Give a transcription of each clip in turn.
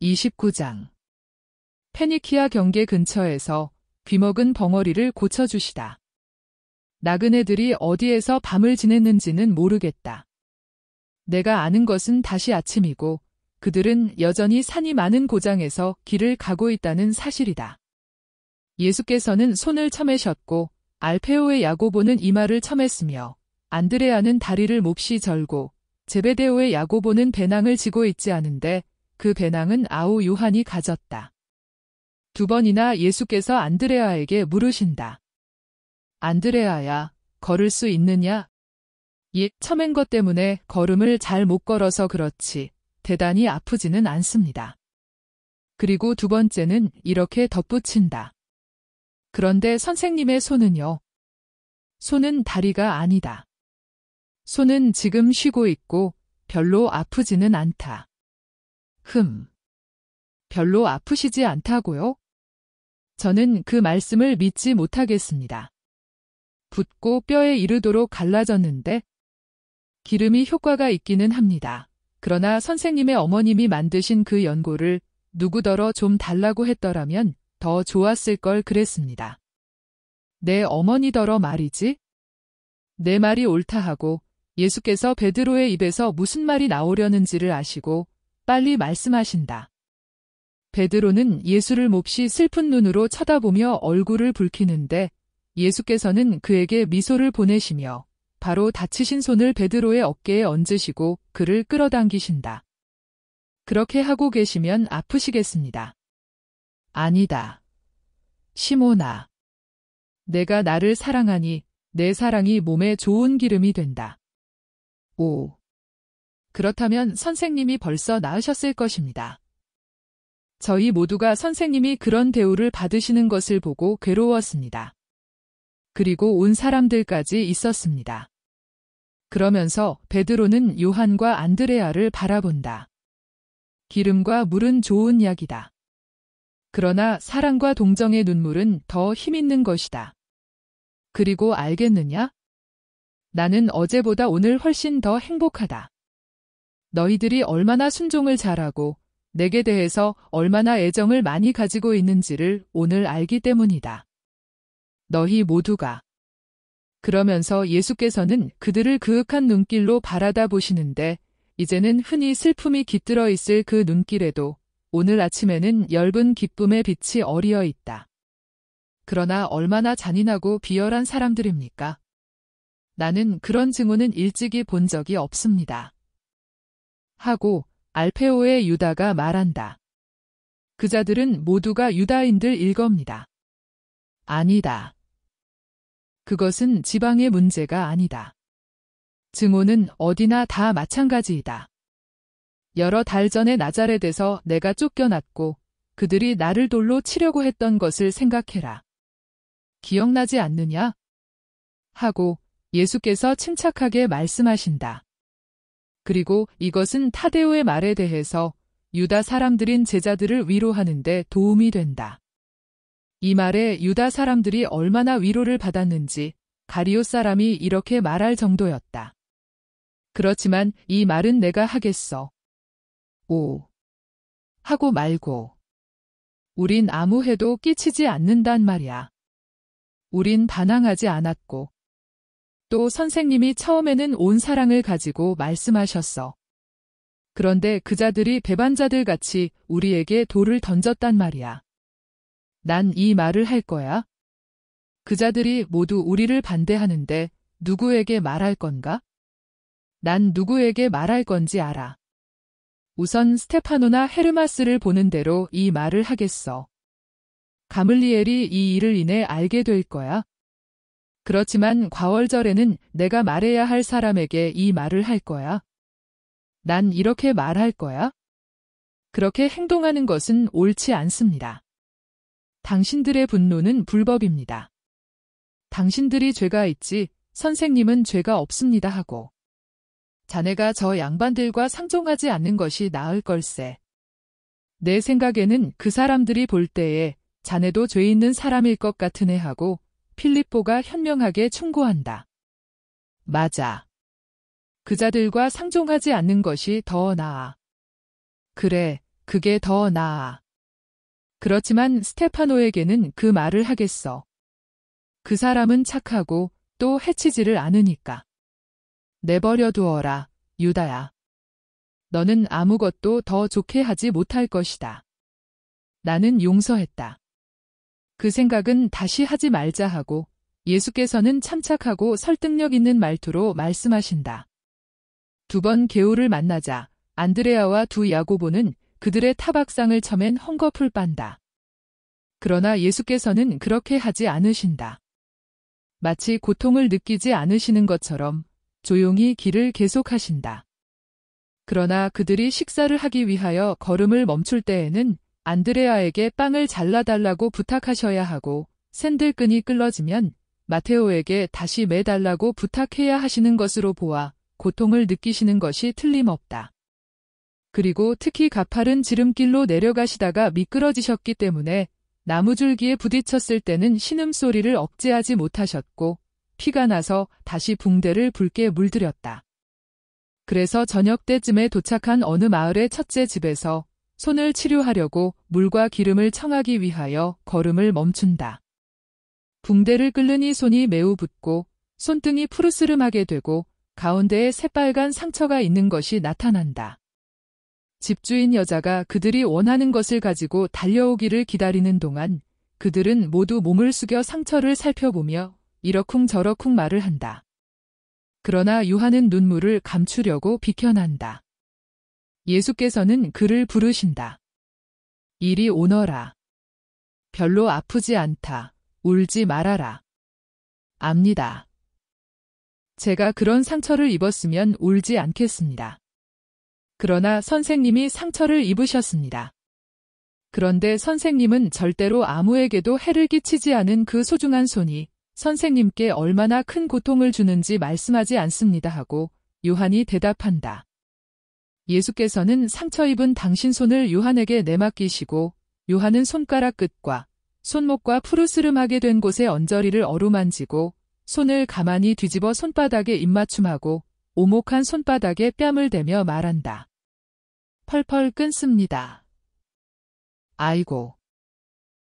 29장. 페니키아 경계 근처에서 귀먹은 벙어리를 고쳐주시다. 나그네들이 어디에서 밤을 지냈는지는 모르겠다. 내가 아는 것은 다시 아침이고 그들은 여전히 산이 많은 고장에서 길을 가고 있다는 사실이다. 예수께서는 손을 쳐매셨고 알페오의 야고보는 이마를 쳐맸으며 안드레아는 다리를 몹시 절고 제베데오의 야고보는 배낭을 지고 있지 않은데 그 배낭은 아우 요한이 가졌다. 2번이나 예수께서 안드레아에게 물으신다. 안드레아야, 걸을 수 있느냐? 쳐맨 것 때문에 걸음을 잘 못 걸어서 그렇지 대단히 아프지는 않습니다. 그리고 2번째는 이렇게 덧붙인다. 그런데 선생님의 손은요? 손은 다리가 아니다. 손은 지금 쉬고 있고 별로 아프지는 않다. 별로 아프시지 않다고요? 저는 그 말씀을 믿지 못하겠습니다. 붓고 뼈에 이르도록 갈라졌는데 기름이 효과가 있기는 합니다. 그러나 선생님의 어머님이 만드신 그 연고를 누구더러 좀 달라고 했더라면 더 좋았을 걸 그랬습니다. 내 어머니더러 말이지? 내 말이 옳다 하고 예수께서 베드로의 입에서 무슨 말이 나오려는지를 아시고 빨리 말씀하신다. 베드로는 예수를 몹시 슬픈 눈으로 쳐다보며 얼굴을 붉히는데 예수께서는 그에게 미소를 보내시며 바로 다치신 손을 베드로의 어깨에 얹으시고 그를 끌어당기신다. 그렇게 하고 계시면 아프시겠습니다. 아니다. 시몬아. 내가 나를 사랑하니 내 사랑이 몸에 좋은 기름이 된다. 오. 그렇다면 선생님이 벌써 나으셨을 것입니다. 저희 모두가 선생님이 그런 대우를 받으시는 것을 보고 괴로웠습니다. 그리고 온 사람들까지 있었습니다. 그러면서 베드로는 요한과 안드레아를 바라본다. 기름과 물은 좋은 약이다. 그러나 사랑과 동정의 눈물은 더 힘있는 것이다. 그리고 알겠느냐? 나는 어제보다 오늘 훨씬 더 행복하다. 너희들이 얼마나 순종을 잘하고 내게 대해서 얼마나 애정을 많이 가지고 있는지를 오늘 알기 때문이다. 너희 모두가. 그러면서 예수께서는 그들을 그윽한 눈길로 바라다 보시는데 이제는 흔히 슬픔이 깃들어 있을 그 눈길에도 오늘 아침에는 엷은 기쁨의 빛이 어리어 있다. 그러나 얼마나 잔인하고 비열한 사람들입니까? 나는 그런 증오는 일찍이 본 적이 없습니다. 하고 알페오의 유다가 말한다. 그 자들은 모두가 유다인들 일겁니다. 아니다. 그것은 지방의 문제가 아니다. 증오는 어디나 다 마찬가지이다. 여러 달 전에 나자렛에서 내가 쫓겨났고 그들이 나를 돌로 치려고 했던 것을 생각해라. 기억나지 않느냐? 하고 예수께서 침착하게 말씀하신다. 그리고 이것은 타데오의 말에 대해서 유다 사람들인 제자들을 위로하는 데 도움이 된다. 이 말에 유다 사람들이 얼마나 위로를 받았는지 가리오 사람이 이렇게 말할 정도였다. 그렇지만 이 말은 내가 하겠어. 오. 하고 말고. 우린 아무 해도 끼치지 않는단 말이야. 우린 반항하지 않았고. 또 선생님이 처음에는 온 사랑을 가지고 말씀하셨어. 그런데 그자들이 배반자들 같이 우리에게 돌을 던졌단 말이야. 난 이 말을 할 거야. 그자들이 모두 우리를 반대하는데 누구에게 말할 건가? 난 누구에게 말할 건지 알아. 우선 스테파노나 헤르마스를 보는 대로 이 말을 하겠어. 가물리엘이 이 일을 인해 알게 될 거야. 그렇지만 과월절에는 내가 말해야 할 사람에게 이 말을 할 거야. 난 이렇게 말할 거야. 그렇게 행동하는 것은 옳지 않습니다. 당신들의 분노는 불법입니다. 당신들이 죄가 있지 선생님은 죄가 없습니다 하고. 자네가 저 양반들과 상종하지 않는 것이 나을 걸세. 내 생각에는 그 사람들이 볼 때에 자네도 죄 있는 사람일 것 같으네 하고 필립보가 현명하게 충고한다. 맞아. 그자들과 상종하지 않는 것이 더 나아. 그래, 그게 더 나아. 그렇지만 스테파노에게는 그 말을 하겠어. 그 사람은 착하고 또 해치지를 않으니까. 내버려 두어라, 유다야. 너는 아무것도 더 좋게 하지 못할 것이다. 나는 용서했다. 그 생각은 다시 하지 말자 하고 예수께서는 참착하고 설득력 있는 말투로 말씀하신다. 두 번 게오를 만나자 안드레아와 두 야고보는 그들의 타박상을 쳐맨 헝겊을 빤다. 그러나 예수께서는 그렇게 하지 않으신다. 마치 고통을 느끼지 않으시는 것처럼 조용히 길을 계속하신다. 그러나 그들이 식사를 하기 위하여 걸음을 멈출 때에는 안드레아에게 빵을 잘라달라고 부탁하셔야 하고 샌들끈이 끌러지면 마테오에게 다시 매달라고 부탁해야 하시는 것으로 보아 고통을 느끼시는 것이 틀림없다. 그리고 특히 가파른 지름길로 내려가시다가 미끄러지셨기 때문에 나무줄기에 부딪혔을 때는 신음소리를 억제하지 못하셨고 피가 나서 다시 붕대를 붉게 물들였다. 그래서 저녁 때쯤에 도착한 어느 마을의 첫째 집에서 손을 치료하려고 물과 기름을 청하기 위하여 걸음을 멈춘다. 붕대를 끓느니 손이 매우 붓고 손등이 푸르스름하게 되고 가운데에 새빨간 상처가 있는 것이 나타난다. 집주인 여자가 그들이 원하는 것을 가지고 달려오기를 기다리는 동안 그들은 모두 몸을 숙여 상처를 살펴보며 이러쿵저러쿵 말을 한다. 그러나 요한은 눈물을 감추려고 비켜난다. 예수께서는 그를 부르신다. 이리 오너라. 별로 아프지 않다. 울지 말아라. 압니다. 제가 그런 상처를 입었으면 울지 않겠습니다. 그러나 선생님이 상처를 입으셨습니다. 그런데 선생님은 절대로 아무에게도 해를 끼치지 않은 그 소중한 손이 선생님께 얼마나 큰 고통을 주는지 말씀하지 않습니다 하고 요한이 대답한다. 예수께서는 상처 입은 당신 손을 요한에게 내맡기시고 요한은 손가락 끝과 손목과 푸르스름하게 된 곳에 언저리를 어루만지고 손을 가만히 뒤집어 손바닥에 입맞춤하고 오목한 손바닥에 뺨을 대며 말한다. 펄펄 끓습니다. 아이고,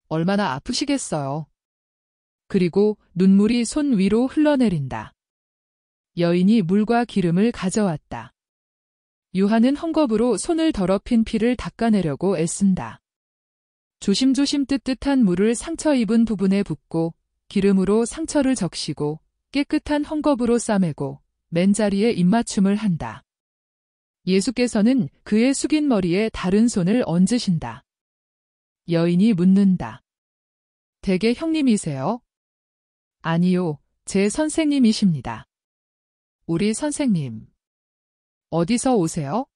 얼마나 아프시겠어요. 그리고 눈물이 손 위로 흘러내린다. 여인이 물과 기름을 가져왔다. 요한은 헝겊으로 손을 더럽힌 피를 닦아내려고 애쓴다. 조심조심 뜨뜻한 물을 상처 입은 부분에 붓고 기름으로 상처를 적시고 깨끗한 헝겊으로 싸매고 맨자리에 입맞춤을 한다. 예수께서는 그의 숙인 머리에 다른 손을 얹으신다. 여인이 묻는다. 대개 형님이세요? 아니요, 제 선생님이십니다. 우리 선생님. 어디서 오세요?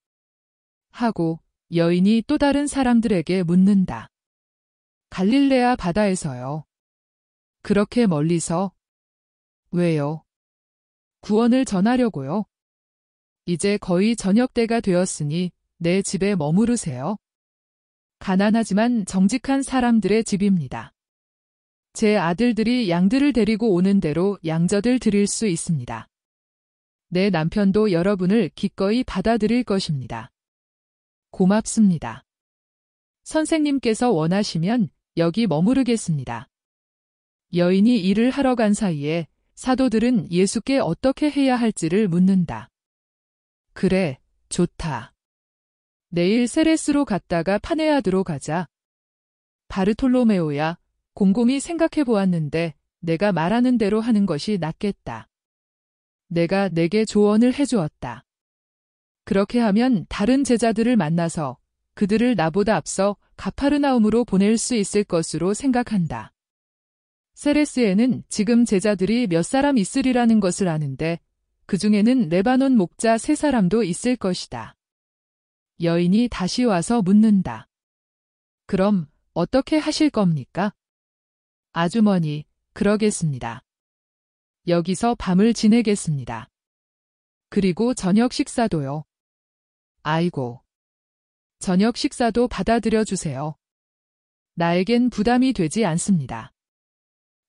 하고 여인이 또 다른 사람들에게 묻는다. 갈릴레아 바다에서요. 그렇게 멀리서? 왜요? 구원을 전하려고요. 이제 거의 저녁 때가 되었으니 내 집에 머무르세요. 가난하지만 정직한 사람들의 집입니다. 제 아들들이 양들을 데리고 오는 대로 양젖을 드릴 수 있습니다. 내 남편도 여러분을 기꺼이 받아들일 것입니다. 고맙습니다. 선생님께서 원하시면 여기 머무르겠습니다. 여인이 일을 하러 간 사이에 사도들은 예수께 어떻게 해야 할지를 묻는다. 그래, 좋다. 내일 세레스로 갔다가 파네아드로 가자. 바르톨로메오야, 곰곰이 생각해 보았는데 내가 말하는 대로 하는 것이 낫겠다. 내가 내게 조언을 해주었다. 그렇게 하면 다른 제자들을 만나서 그들을 나보다 앞서 가파르나움으로 보낼 수 있을 것으로 생각한다. 세레스에는 지금 제자들이 몇 사람 있으리라는 것을 아는데 그 중에는 레바논 목자 3사람도 있을 것이다. 여인이 다시 와서 묻는다. 그럼 어떻게 하실 겁니까? 아주머니, 그러겠습니다. 여기서 밤을 지내겠습니다. 그리고 저녁 식사도요. 아이고. 저녁 식사도 받아들여 주세요. 나에겐 부담이 되지 않습니다.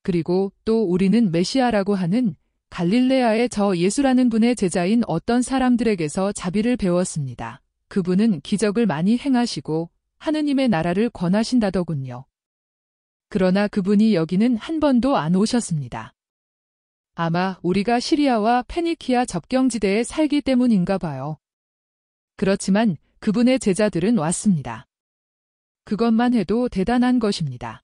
그리고 또 우리는 메시아라고 하는 갈릴레아의 저 예수라는 분의 제자인 어떤 사람들에게서 자비를 배웠습니다. 그분은 기적을 많이 행하시고 하느님의 나라를 권하신다더군요. 그러나 그분이 여기는 한 번도 안 오셨습니다. 아마 우리가 시리아와 페니키아 접경지대에 살기 때문인가 봐요. 그렇지만 그분의 제자들은 왔습니다. 그것만 해도 대단한 것입니다.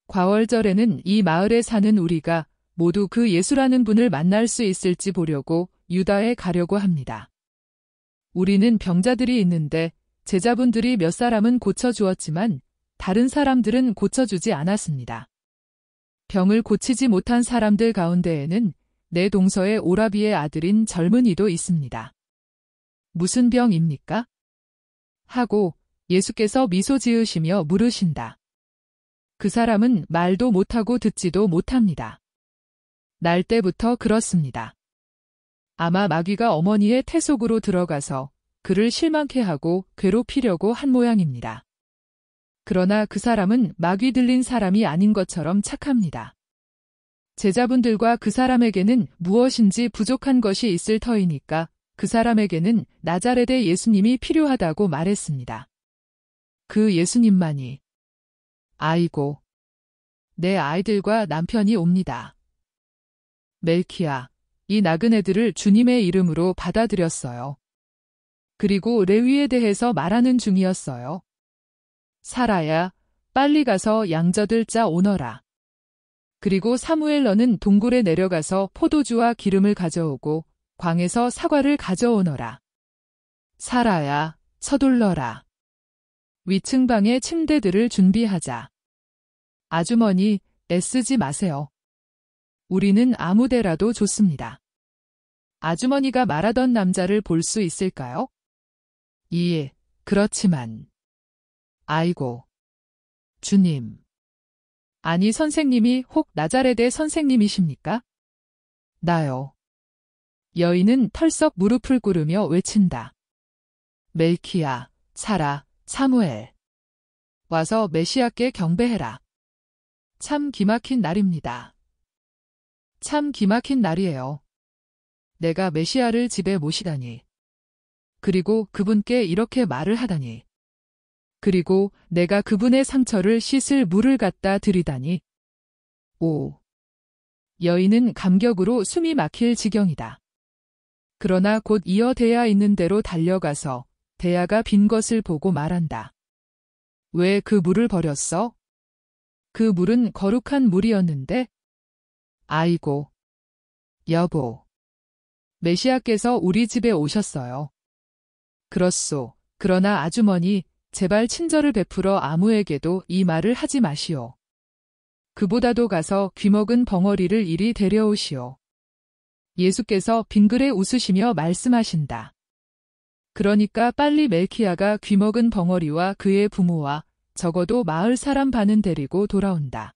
과월절에는 이 마을에 사는 우리가 모두 그 예수라는 분을 만날 수 있을지 보려고 유다에 가려고 합니다. 우리는 병자들이 있는데 제자분들이 몇 사람은 고쳐주었지만 다른 사람들은 고쳐주지 않았습니다. 병을 고치지 못한 사람들 가운데에는 내 동서의 오라비의 아들인 젊은이도 있습니다. 무슨 병입니까? 하고 예수께서 미소 지으시며 물으신다. 그 사람은 말도 못하고 듣지도 못합니다. 날 때부터 그렇습니다. 아마 마귀가 어머니의 태 속으로 들어가서 그를 실망케 하고 괴롭히려고 한 모양입니다. 그러나 그 사람은 마귀 들린 사람이 아닌 것처럼 착합니다. 제자분들과 그 사람에게는 무엇인지 부족한 것이 있을 터이니까 그 사람에게는 나자렛의 예수님이 필요하다고 말했습니다. 그 예수님만이 아이고, 내 아이들과 남편이 옵니다. 멜키야, 이 나그네들을 주님의 이름으로 받아들였어요. 그리고 레위에 대해서 말하는 중이었어요. 사라야, 빨리 가서 양젖을 짜 오너라. 그리고 사무엘 너는 동굴에 내려가서 포도주와 기름을 가져오고 광에서 사과를 가져오너라. 사라야, 서둘러라. 위층 방의 침대들을 준비하자. 아주머니, 애쓰지 마세요. 우리는 아무 데라도 좋습니다. 아주머니가 말하던 남자를 볼 수 있을까요? 예, 그렇지만. 아이고. 주님. 아니 선생님이 혹 나자렛의 선생님이십니까? 나요. 여인은 털썩 무릎을 꿇으며 외친다. 멜키야, 사라, 사무엘. 와서 메시아께 경배해라. 참 기막힌 날입니다. 참 기막힌 날이에요. 내가 메시아를 집에 모시다니. 그리고 그분께 이렇게 말을 하다니. 그리고 내가 그분의 상처를 씻을 물을 갖다 드리다니. 오. 여인은 감격으로 숨이 막힐 지경이다. 그러나 곧 이어 대야 있는 대로 달려가서 대야가 빈 것을 보고 말한다. 왜 그 물을 버렸어? 그 물은 거룩한 물이었는데? 아이고. 여보. 메시아께서 우리 집에 오셨어요. 그렇소. 그러나 아주머니, 제발 친절을 베풀어 아무에게도 이 말을 하지 마시오. 그보다도 가서 귀먹은 벙어리를 이리 데려오시오. 예수께서 빙그레 웃으시며 말씀하신다. 그러니까 빨리 멜키야가 귀먹은 벙어리와 그의 부모와 적어도 마을 사람 반은 데리고 돌아온다.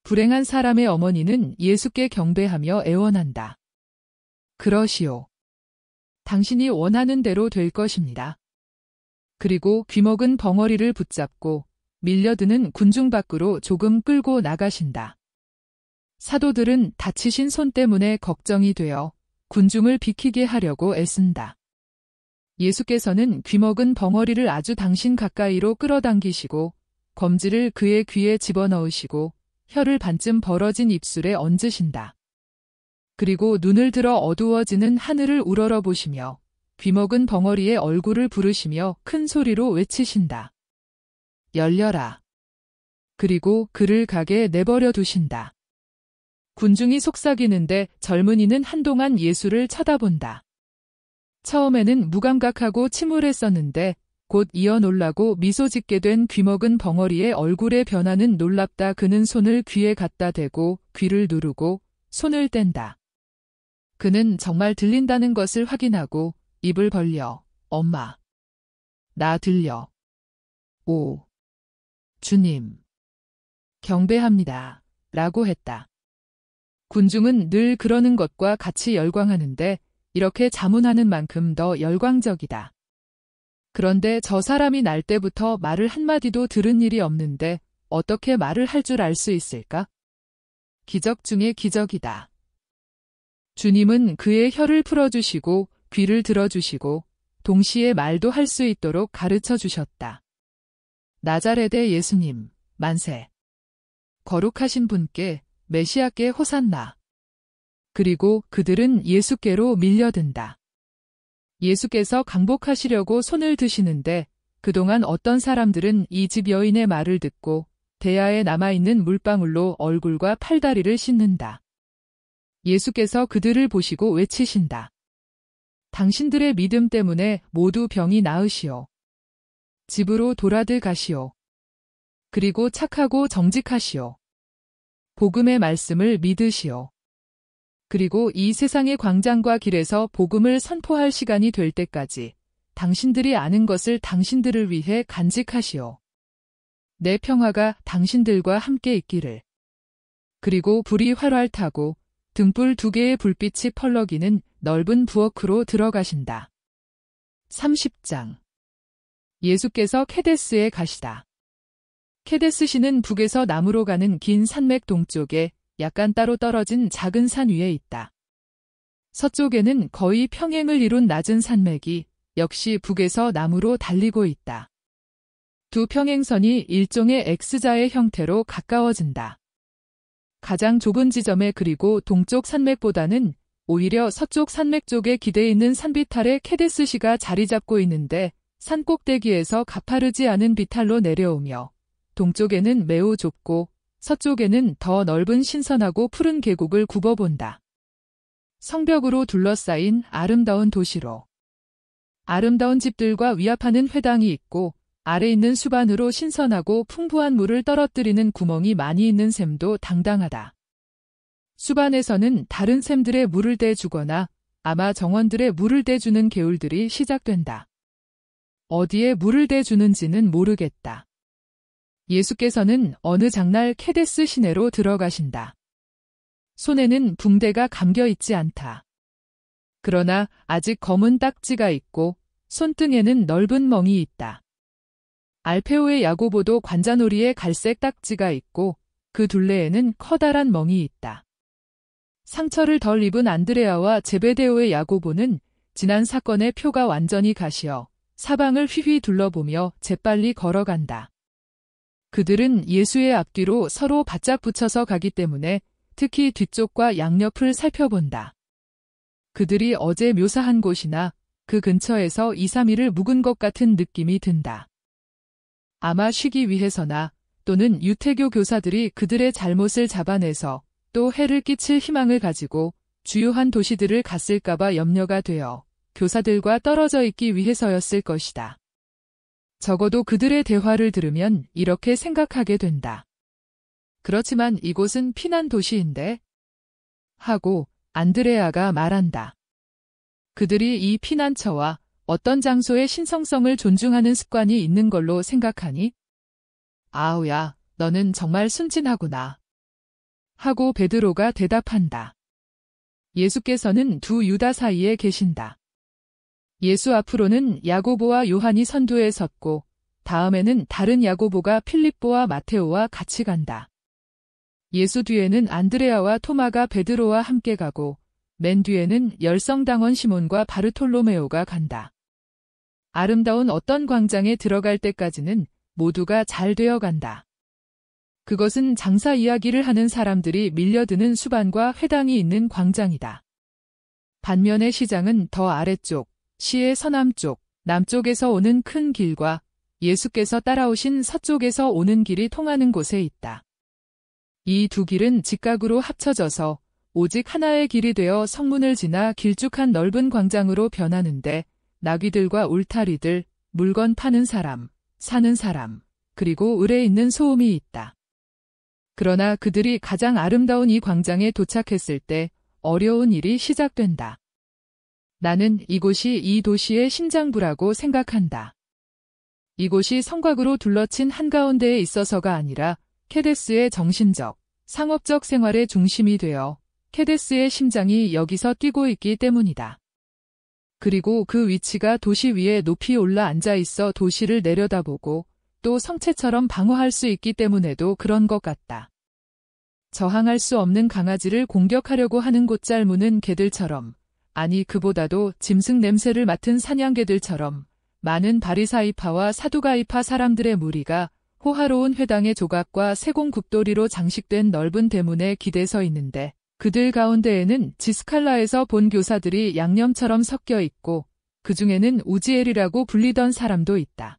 불행한 사람의 어머니는 예수께 경배하며 애원한다. 그러시오. 당신이 원하는 대로 될 것입니다. 그리고 귀먹은 벙어리를 붙잡고 밀려드는 군중 밖으로 조금 끌고 나가신다. 사도들은 다치신 손 때문에 걱정이 되어 군중을 비키게 하려고 애쓴다. 예수께서는 귀먹은 벙어리를 아주 당신 가까이로 끌어당기시고 검지를 그의 귀에 집어넣으시고 혀를 반쯤 벌어진 입술에 얹으신다. 그리고 눈을 들어 어두워지는 하늘을 우러러 보시며 귀먹은 벙어리의 얼굴을 부르시며 큰 소리로 외치신다. 열려라. 그리고 그를 가게 내버려 두신다. 군중이 속삭이는데 젊은이는 한동안 예수를 쳐다본다. 처음에는 무감각하고 침울했었는데 곧 이어 놀라고 미소 짓게 된 귀먹은 벙어리의 얼굴의 변화는 놀랍다. 그는 손을 귀에 갖다 대고 귀를 누르고 손을 뗀다. 그는 정말 들린다는 것을 확인하고 입을 벌려 엄마. 나 들려. 오. 주님. 경배합니다. 라고 했다. 군중은 늘 그러는 것과 같이 열광하는데 이렇게 자문하는 만큼 더 열광적이다. 그런데 저 사람이 날 때부터 말을 한마디도 들은 일이 없는데 어떻게 말을 할 줄 알 수 있을까? 기적 중의 기적이다. 주님은 그의 혀를 풀어주시고 귀를 들어주시고 동시에 말도 할 수 있도록 가르쳐 주셨다. 나자렛의 예수님, 만세. 거룩하신 분께, 메시아께 호산나. 그리고 그들은 예수께로 밀려든다. 예수께서 강복하시려고 손을 드시는데 그동안 어떤 사람들은 이 집 여인의 말을 듣고 대야에 남아있는 물방울로 얼굴과 팔다리를 씻는다. 예수께서 그들을 보시고 외치신다. 당신들의 믿음 때문에 모두 병이 나으시오. 집으로 돌아들 가시오. 그리고 착하고 정직하시오. 복음의 말씀을 믿으시오. 그리고 이 세상의 광장과 길에서 복음을 선포할 시간이 될 때까지 당신들이 아는 것을 당신들을 위해 간직하시오. 내 평화가 당신들과 함께 있기를. 그리고 불이 활활 타고 등불 2개의 불빛이 펄럭이는 넓은 부엌으로 들어가신다. 30장. 예수께서 케데스에 가시다. 케데스시는 북에서 남으로 가는 긴 산맥 동쪽에 약간 따로 떨어진 작은 산 위에 있다. 서쪽에는 거의 평행을 이룬 낮은 산맥이 역시 북에서 남으로 달리고 있다. 두 평행선이 일종의 X자의 형태로 가까워진다. 가장 좁은 지점에 그리고 동쪽 산맥보다는 오히려 서쪽 산맥 쪽에 기대 있는 산비탈에 케데스시가 자리 잡고 있는데 산 꼭대기에서 가파르지 않은 비탈로 내려오며 동쪽에는 매우 좁고 서쪽에는 더 넓은 신선하고 푸른 계곡을 굽어본다. 성벽으로 둘러싸인 아름다운 도시로. 아름다운 집들과 위압하는 회당이 있고 아래 있는 수반으로 신선하고 풍부한 물을 떨어뜨리는 구멍이 많이 있는 샘도 당당하다. 수반에서는 다른 샘들의 물을 대주거나 아마 정원들의 물을 대주는 개울들이 시작된다. 어디에 물을 대주는지는 모르겠다. 예수께서는 어느 장날 케데스 시내로 들어가신다. 손에는 붕대가 감겨 있지 않다. 그러나 아직 검은 딱지가 있고 손등에는 넓은 멍이 있다. 알페오의 야고보도 관자놀이에 갈색 딱지가 있고 그 둘레에는 커다란 멍이 있다. 상처를 덜 입은 안드레아와 제베데오의 야고보는 지난 사건의 표가 완전히 가시어 사방을 휘휘 둘러보며 재빨리 걸어간다. 그들은 예수의 앞뒤로 서로 바짝 붙여서 가기 때문에 특히 뒤쪽과 양옆을 살펴본다. 그들이 어제 묘사한 곳이나 그 근처에서 2, 3일을 묵은 것 같은 느낌이 든다. 아마 쉬기 위해서나 또는 유태교 교사들이 그들의 잘못을 잡아내서 또 해를 끼칠 희망을 가지고 주요한 도시들을 갔을까봐 염려가 되어 교사들과 떨어져 있기 위해서였을 것이다. 적어도 그들의 대화를 들으면 이렇게 생각하게 된다. 그렇지만 이곳은 피난 도시인데? 하고 안드레아가 말한다. 그들이 이 피난처와 어떤 장소의 신성성을 존중하는 습관이 있는 걸로 생각하니? 아우야, 너는 정말 순진하구나. 하고 베드로가 대답한다. 예수께서는 두 유다 사이에 계신다. 예수 앞으로는 야고보와 요한이 선두에 섰고 다음에는 다른 야고보가 필립보와 마테오와 같이 간다. 예수 뒤에는 안드레아와 토마가 베드로와 함께 가고 맨 뒤에는 열성당원 시몬과 바르톨로메오가 간다. 아름다운 어떤 광장에 들어갈 때까지는 모두가 잘 되어 간다. 그것은 장사 이야기를 하는 사람들이 밀려드는 수반과 회당이 있는 광장이다. 반면의 시장은 더 아래쪽, 시의 서남쪽, 남쪽에서 오는 큰 길과 예수께서 따라오신 서쪽에서 오는 길이 통하는 곳에 있다. 이 두 길은 직각으로 합쳐져서 오직 하나의 길이 되어 성문을 지나 길쭉한 넓은 광장으로 변하는데 나귀들과 울타리들, 물건 파는 사람, 사는 사람, 그리고 을에 있는 소음이 있다. 그러나 그들이 가장 아름다운 이 광장에 도착했을 때 어려운 일이 시작된다. 나는 이곳이 이 도시의 심장부라고 생각한다. 이곳이 성곽으로 둘러친 한가운데에 있어서가 아니라 케데스의 정신적, 상업적 생활의 중심이 되어 케데스의 심장이 여기서 뛰고 있기 때문이다. 그리고 그 위치가 도시 위에 높이 올라 앉아 있어 도시를 내려다보고 또 성체처럼 방어할 수 있기 때문에도 그런 것 같다. 저항할 수 없는 강아지를 공격하려고 하는 곧잘 무는 개들처럼, 아니 그보다도 짐승 냄새를 맡은 사냥개들처럼 많은 바리사이파와 사두가이파 사람들의 무리가 호화로운 회당의 조각과 세공국도리로 장식된 넓은 대문에 기대 서 있는데 그들 가운데에는 지스칼라에서 본 교사들이 양념처럼 섞여 있고 그 중에는 우지엘이라고 불리던 사람도 있다.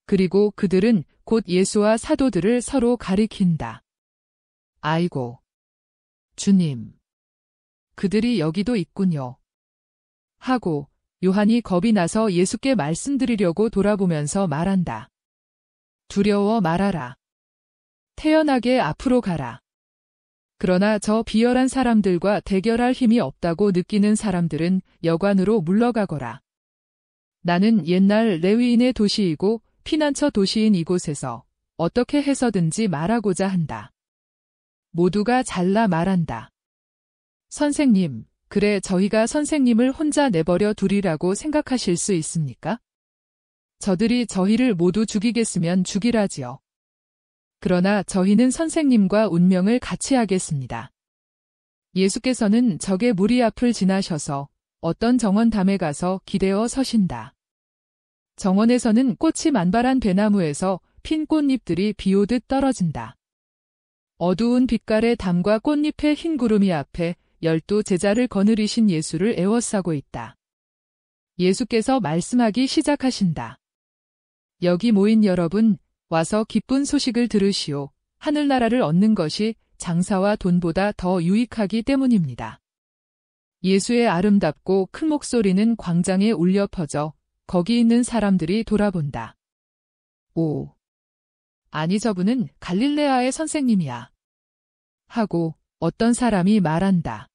그리고 그들은 곧 예수와 사도들을 서로 가리킨다. 아이고, 주님. 그들이 여기도 있군요. 하고 요한이 겁이 나서 예수께 말씀드리려고 돌아보면서 말한다. 두려워 말아라. 태연하게 앞으로 가라. 그러나 저 비열한 사람들과 대결할 힘이 없다고 느끼는 사람들은 여관으로 물러가거라. 나는 옛날 레위인의 도시이고 피난처 도시인 이곳에서 어떻게 해서든지 말하고자 한다. 모두가 잘라 말한다. 선생님, 그래 저희가 선생님을 혼자 내버려 두리라고 생각하실 수 있습니까? 저들이 저희를 모두 죽이겠으면 죽이라지요. 그러나 저희는 선생님과 운명을 같이 하겠습니다. 예수께서는 적의 무리 앞을 지나셔서 어떤 정원담에 가서 기대어 서신다. 정원에서는 꽃이 만발한 배나무에서 핀 꽃잎들이 비오듯 떨어진다. 어두운 빛깔의 담과 꽃잎의 흰 구름이 앞에 12 제자를 거느리신 예수를 에워싸고 있다. 예수께서 말씀하기 시작하신다. 여기 모인 여러분, 와서 기쁜 소식을 들으시오. 하늘나라를 얻는 것이 장사와 돈보다 더 유익하기 때문입니다. 예수의 아름답고 큰 목소리는 광장에 울려 퍼져 거기 있는 사람들이 돌아본다. 오, 아니 저분은 갈릴레아의 선생님이야. 하고 어떤 사람이 말한다.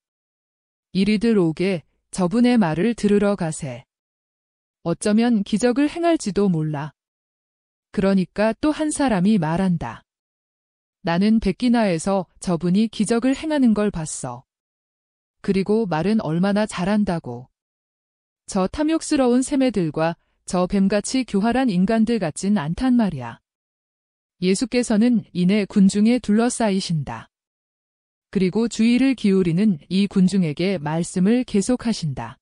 이리들 오게 저분의 말을 들으러 가세. 어쩌면 기적을 행할지도 몰라. 그러니까 또 한 사람이 말한다. 나는 백기나에서 저분이 기적을 행하는 걸 봤어. 그리고 말은 얼마나 잘한다고. 저 탐욕스러운 새매들과 저 뱀같이 교활한 인간들 같진 않단 말이야. 예수께서는 이내 군중에 둘러싸이신다. 그리고 주의를 기울이는 이 군중에게 말씀을 계속하신다.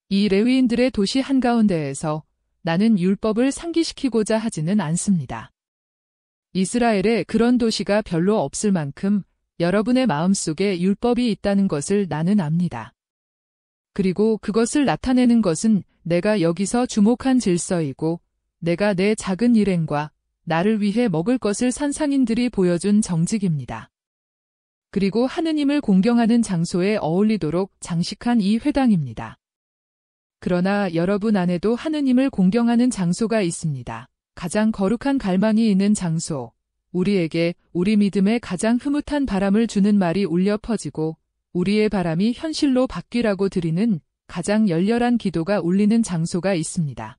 이 레위인들의 도시 한가운데에서 나는 율법을 상기시키고자 하지는 않습니다. 이스라엘에 그런 도시가 별로 없을 만큼 여러분의 마음속에 율법이 있다는 것을 나는 압니다. 그리고 그것을 나타내는 것은 내가 여기서 주목한 질서이고 내가 내 작은 일행과 나를 위해 먹을 것을 산 상인들이 보여준 정직입니다. 그리고 하느님을 공경하는 장소에 어울리도록 장식한 이 회당입니다. 그러나 여러분 안에도 하느님을 공경하는 장소가 있습니다. 가장 거룩한 갈망이 있는 장소, 우리에게 우리 믿음에 가장 흐뭇한 바람을 주는 말이 울려 퍼지고 우리의 바람이 현실로 바뀌라고 드리는 가장 열렬한 기도가 울리는 장소가 있습니다.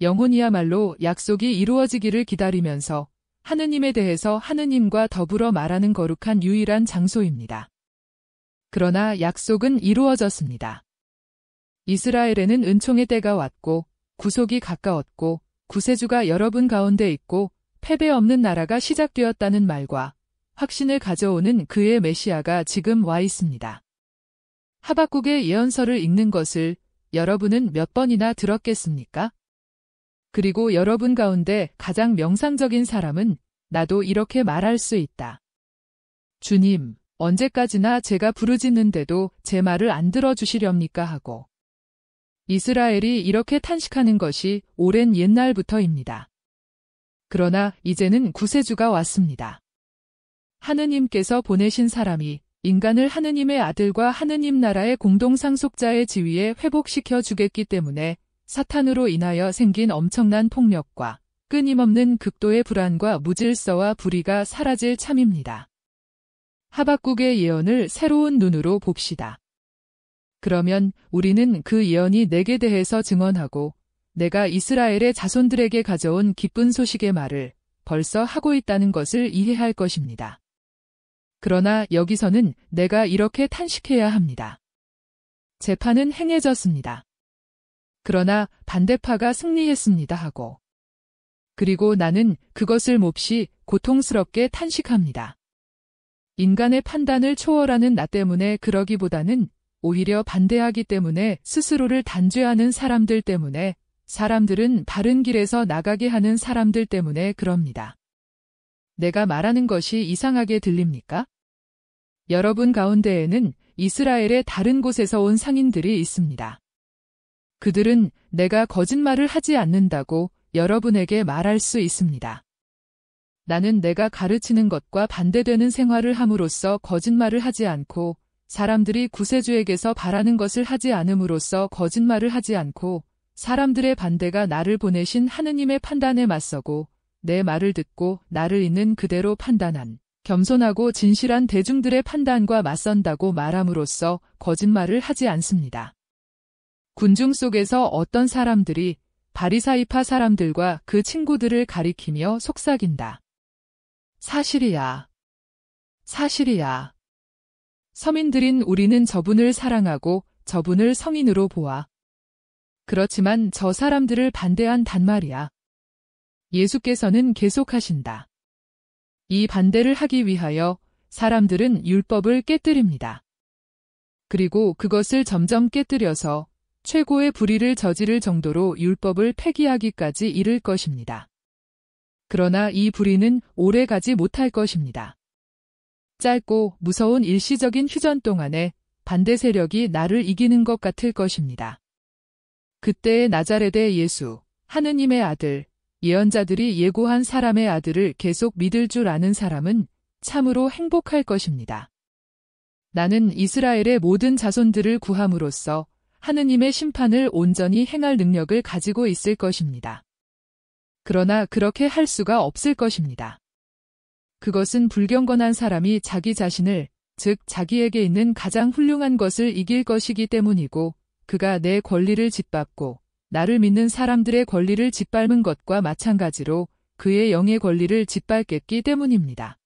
영혼이야말로 약속이 이루어지기를 기다리면서 하느님에 대해서 하느님과 더불어 말하는 거룩한 유일한 장소입니다. 그러나 약속은 이루어졌습니다. 이스라엘에는 은총의 때가 왔고 구속이 가까웠고 구세주가 여러분 가운데 있고 패배 없는 나라가 시작되었다는 말과 확신을 가져오는 그의 메시아가 지금 와 있습니다. 하박국의 예언서를 읽는 것을 여러분은 몇 번이나 들었겠습니까? 그리고 여러분 가운데 가장 명상적인 사람은 나도 이렇게 말할 수 있다. 주님, 언제까지나 제가 부르짖는데도 제 말을 안 들어주시렵니까 하고. 이스라엘이 이렇게 탄식하는 것이 오랜 옛날부터입니다. 그러나 이제는 구세주가 왔습니다. 하느님께서 보내신 사람이 인간을 하느님의 아들과 하느님 나라의 공동상속자의 지위에 회복시켜 주겠기 때문에 사탄으로 인하여 생긴 엄청난 폭력과 끊임없는 극도의 불안과 무질서와 불의가 사라질 참입니다. 하박국의 예언을 새로운 눈으로 봅시다. 그러면 우리는 그 예언이 내게 대해서 증언하고 내가 이스라엘의 자손들에게 가져온 기쁜 소식의 말을 벌써 하고 있다는 것을 이해할 것입니다. 그러나 여기서는 내가 이렇게 탄식해야 합니다. 재판은 행해졌습니다. 그러나 반대파가 승리했습니다 하고. 그리고 나는 그것을 몹시 고통스럽게 탄식합니다. 인간의 판단을 초월하는 나 때문에 그러기보다는 오히려 반대하기 때문에 스스로를 단죄하는 사람들 때문에 사람들은 바른 길에서 나가게 하는 사람들 때문에 그럽니다. 내가 말하는 것이 이상하게 들립니까? 여러분 가운데에는 이스라엘의 다른 곳에서 온 상인들이 있습니다. 그들은 내가 거짓말을 하지 않는다고 여러분에게 말할 수 있습니다. 나는 내가 가르치는 것과 반대되는 생활을 함으로써 거짓말을 하지 않고 사람들이 구세주에게서 바라는 것을 하지 않음으로써 거짓말을 하지 않고 사람들의 반대가 나를 보내신 하느님의 판단에 맞서고 내 말을 듣고 나를 있는 그대로 판단한 겸손하고 진실한 대중들의 판단과 맞선다고 말함으로써 거짓말을 하지 않습니다. 군중 속에서 어떤 사람들이 바리사이파 사람들과 그 친구들을 가리키며 속삭인다. 사실이야. 사실이야. 서민들인 우리는 저분을 사랑하고 저분을 성인으로 보아. 그렇지만 저 사람들을 반대한 단말이야. 예수께서는 계속하신다. 이 반대를 하기 위하여 사람들은 율법을 깨뜨립니다. 그리고 그것을 점점 깨뜨려서 최고의 불의를 저지를 정도로 율법을 폐기하기까지 이를 것입니다. 그러나 이 불의는 오래 가지 못할 것입니다. 짧고 무서운 일시적인 휴전 동안에 반대 세력이 나를 이기는 것 같을 것입니다. 그때의 나자렛의 예수, 하느님의 아들, 예언자들이 예고한 사람의 아들을 계속 믿을 줄 아는 사람은 참으로 행복할 것입니다. 나는 이스라엘의 모든 자손들을 구함으로써 하느님의 심판을 온전히 행할 능력을 가지고 있을 것입니다. 그러나 그렇게 할 수가 없을 것입니다. 그것은 불경건한 사람이 자기 자신을, 즉 자기에게 있는 가장 훌륭한 것을 이길 것이기 때문이고 그가 내 권리를 짓밟고 나를 믿는 사람들의 권리를 짓밟은 것과 마찬가지로 그의 영의 권리를 짓밟겠기 때문입니다.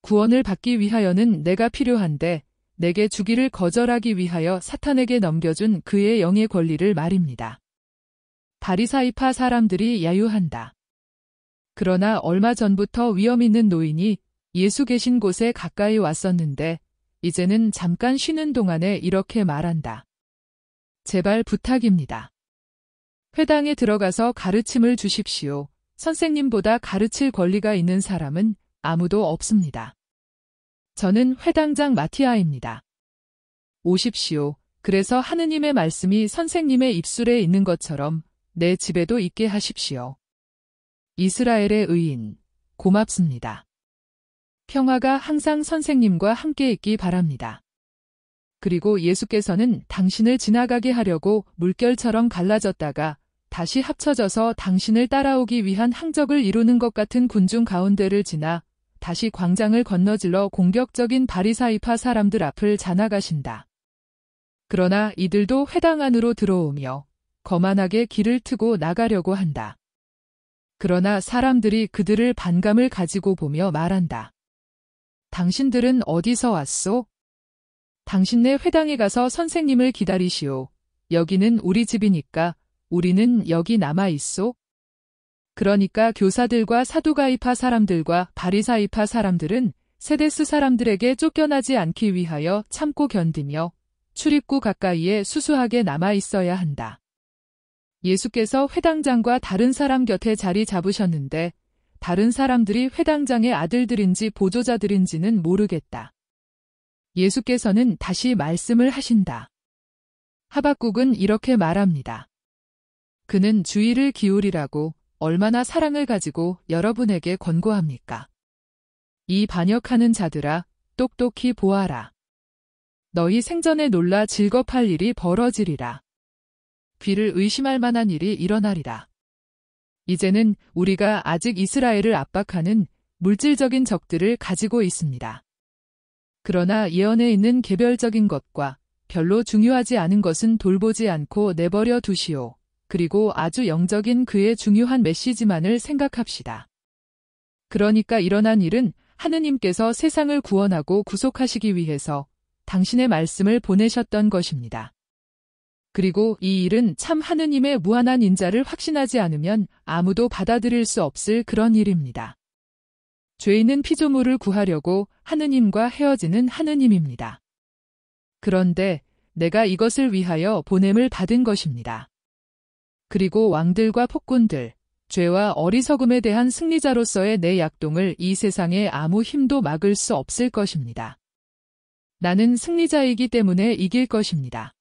구원을 받기 위하여는 내가 필요한데 내게 주기를 거절하기 위하여 사탄에게 넘겨준 그의 영의 권리를 말입니다. 바리사이파 사람들이 야유한다. 그러나 얼마 전부터 위험 있는 노인이 예수 계신 곳에 가까이 왔었는데 이제는 잠깐 쉬는 동안에 이렇게 말한다. 제발 부탁입니다. 회당에 들어가서 가르침을 주십시오. 선생님보다 가르칠 권리가 있는 사람은 아무도 없습니다. 저는 회당장 마티아입니다. 오십시오. 그래서 하느님의 말씀이 선생님의 입술에 있는 것처럼 내 집에도 있게 하십시오. 이스라엘의 의인, 고맙습니다. 평화가 항상 선생님과 함께 있기 바랍니다. 그리고 예수께서는 당신을 지나가게 하려고 물결처럼 갈라졌다가 다시 합쳐져서 당신을 따라오기 위한 항적을 이루는 것 같은 군중 가운데를 지나 다시 광장을 건너질러 공격적인 바리사이파 사람들 앞을 지나가신다. 그러나 이들도 회당 안으로 들어오며 거만하게 길을 트고 나가려고 한다. 그러나 사람들이 그들을 반감을 가지고 보며 말한다. 당신들은 어디서 왔소? 당신네 회당에 가서 선생님을 기다리시오. 여기는 우리 집이니까 우리는 여기 남아 있소. 그러니까 교사들과 사두가이파 사람들과 바리사이파 사람들은 세데스 사람들에게 쫓겨나지 않기 위하여 참고 견디며 출입구 가까이에 수수하게 남아 있어야 한다. 예수께서 회당장과 다른 사람 곁에 자리 잡으셨는데 다른 사람들이 회당장의 아들들인지 보조자들인지는 모르겠다. 예수께서는 다시 말씀을 하신다. 하박국은 이렇게 말합니다. 그는 주의를 기울이라고 얼마나 사랑을 가지고 여러분에게 권고합니까? 이 반역하는 자들아, 똑똑히 보아라. 너희 생전에 놀라 즐겁할 일이 벌어지리라. 귀를 의심할 만한 일이 일어나리라. 이제는 우리가 아직 이스라엘을 압박하는 물질적인 적들을 가지고 있습니다. 그러나 예언에 있는 개별적인 것과 별로 중요하지 않은 것은 돌보지 않고 내버려 두시오. 그리고 아주 영적인 그의 중요한 메시지만을 생각합시다. 그러니까 일어난 일은 하느님께서 세상을 구원하고 구속하시기 위해서 당신의 말씀을 보내셨던 것입니다. 그리고 이 일은 참 하느님의 무한한 인자를 확신하지 않으면 아무도 받아들일 수 없을 그런 일입니다. 죄인은 피조물을 구하려고 하느님과 헤어지는 하느님입니다. 그런데 내가 이것을 위하여 보냄을 받은 것입니다. 그리고 왕들과 폭군들, 죄와 어리석음에 대한 승리자로서의 내 약동을 이 세상에 아무 힘도 막을 수 없을 것입니다. 나는 승리자이기 때문에 이길 것입니다.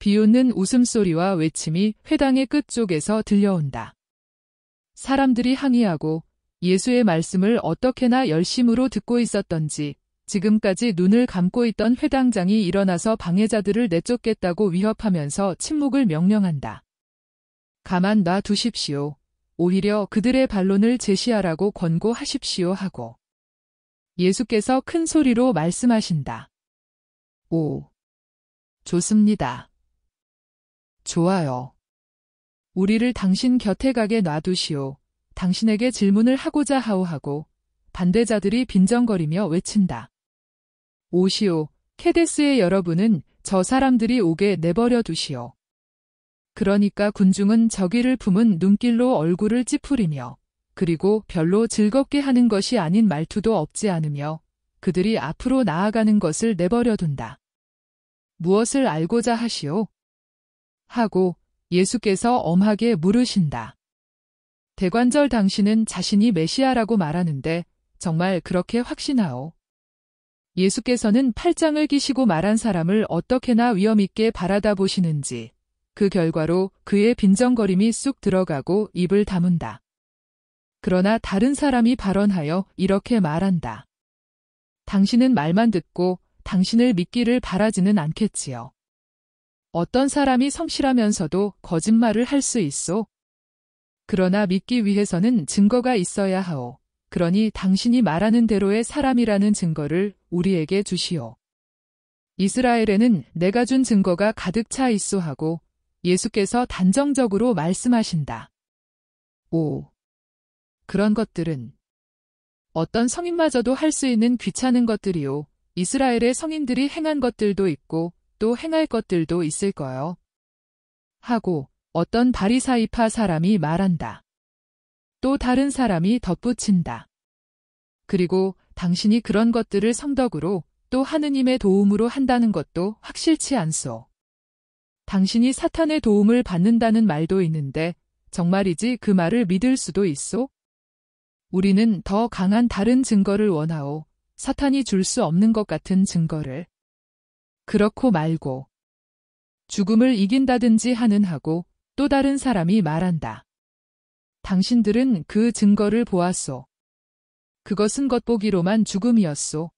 비웃는 웃음소리와 외침이 회당의 끝쪽에서 들려온다. 사람들이 항의하고 예수의 말씀을 어떻게나 열심으로 듣고 있었던지 지금까지 눈을 감고 있던 회당장이 일어나서 방해자들을 내쫓겠다고 위협하면서 침묵을 명령한다. 가만 놔 두십시오. 오히려 그들의 반론을 제시하라고 권고하십시오 하고 예수께서 큰 소리로 말씀하신다. 오, 좋습니다. 좋아요. 우리를 당신 곁에 가게 놔두시오. 당신에게 질문을 하고자 하오 하고 반대자들이 빈정거리며 외친다. 오시오, 케데스의 여러분은 저 사람들이 오게 내버려 두시오. 그러니까 군중은 저기를 품은 눈길로 얼굴을 찌푸리며 그리고 별로 즐겁게 하는 것이 아닌 말투도 없지 않으며 그들이 앞으로 나아가는 것을 내버려 둔다. 무엇을 알고자 하시오? 하고 예수께서 엄하게 물으신다. 대관절 당신은 자신이 메시아라고 말하는데 정말 그렇게 확신하오? 예수께서는 팔짱을 끼시고 말한 사람을 어떻게나 위엄있게 바라다 보시는지 그 결과로 그의 빈정거림이 쑥 들어가고 입을 다문다. 그러나 다른 사람이 발언하여 이렇게 말한다. 당신은 말만 듣고 당신을 믿기를 바라지는 않겠지요. 어떤 사람이 성실하면서도 거짓말을 할 수 있소? 그러나 믿기 위해서는 증거가 있어야 하오. 그러니 당신이 말하는 대로의 사람이라는 증거를 우리에게 주시오. 이스라엘에는 내가 준 증거가 가득 차 있소 하고 예수께서 단정적으로 말씀하신다. 오, 그런 것들은 어떤 성인마저도 할 수 있는 귀찮은 것들이요. 이스라엘의 성인들이 행한 것들도 있고 또 행할 것들도 있을 거요. 하고 어떤 바리사이파 사람이 말한다. 또 다른 사람이 덧붙인다. 그리고 당신이 그런 것들을 성덕으로 또 하느님의 도움으로 한다는 것도 확실치 않소. 당신이 사탄의 도움을 받는다는 말도 있는데 정말이지 그 말을 믿을 수도 있소? 우리는 더 강한 다른 증거를 원하오. 사탄이 줄 수 없는 것 같은 증거를. 그렇고 말고 죽음을 이긴다든지 하는 하고 또 다른 사람이 말한다. 당신들은 그 증거를 보았소. 그것은 겉보기로만 죽음이었소.